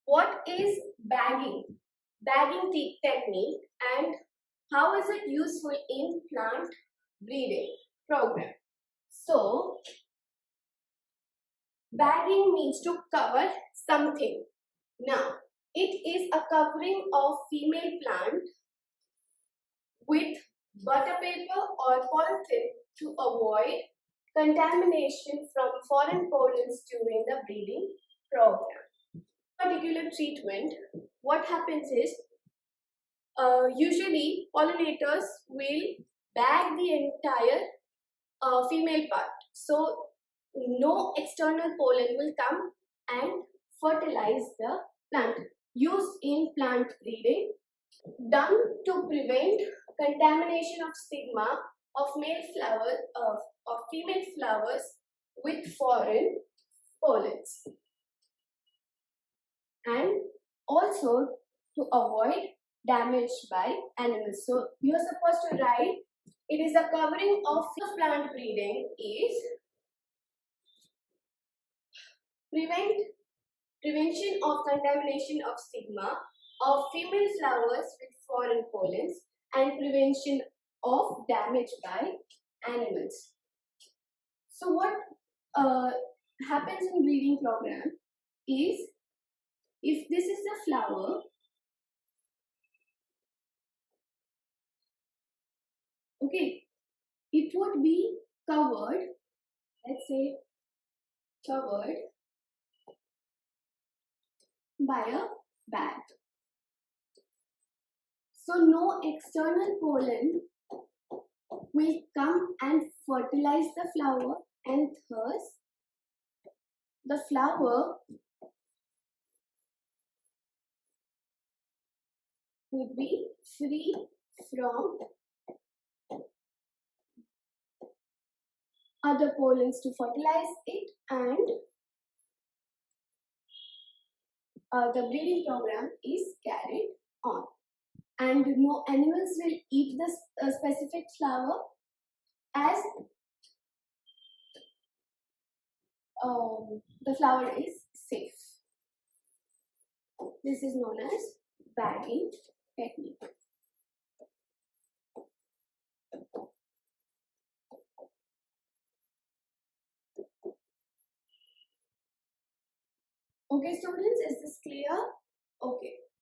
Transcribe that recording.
what is bagging? Bagging technique and how is it useful in plant breeding program? So, bagging means to cover something. Now, it is a covering of female plant with butter paper or polythene to avoid contamination from foreign pollens during the breeding program. Particular treatment, what happens is usually pollinators will bag the entire female part, so no external pollen will come and fertilize the plant. Used in plant breeding, done to prevent contamination of stigma of female flowers with foreign pollens, and also to avoid damage by animals. So you are supposed to write, it is a covering of plant breeding is prevention of contamination of stigma of female flowers with foreign pollens and prevention of damage by animals. So what happens in breeding program is, if this is the flower, okay, it would be covered, let's say covered by a bag. So no external pollen will come and fertilize the flower, and thus the flower would be free from other pollens to fertilize it, and the breeding program is carried on. And no animals will eat this specific flower, as the flower is safe. This is known as bagging technique. Okay students, is this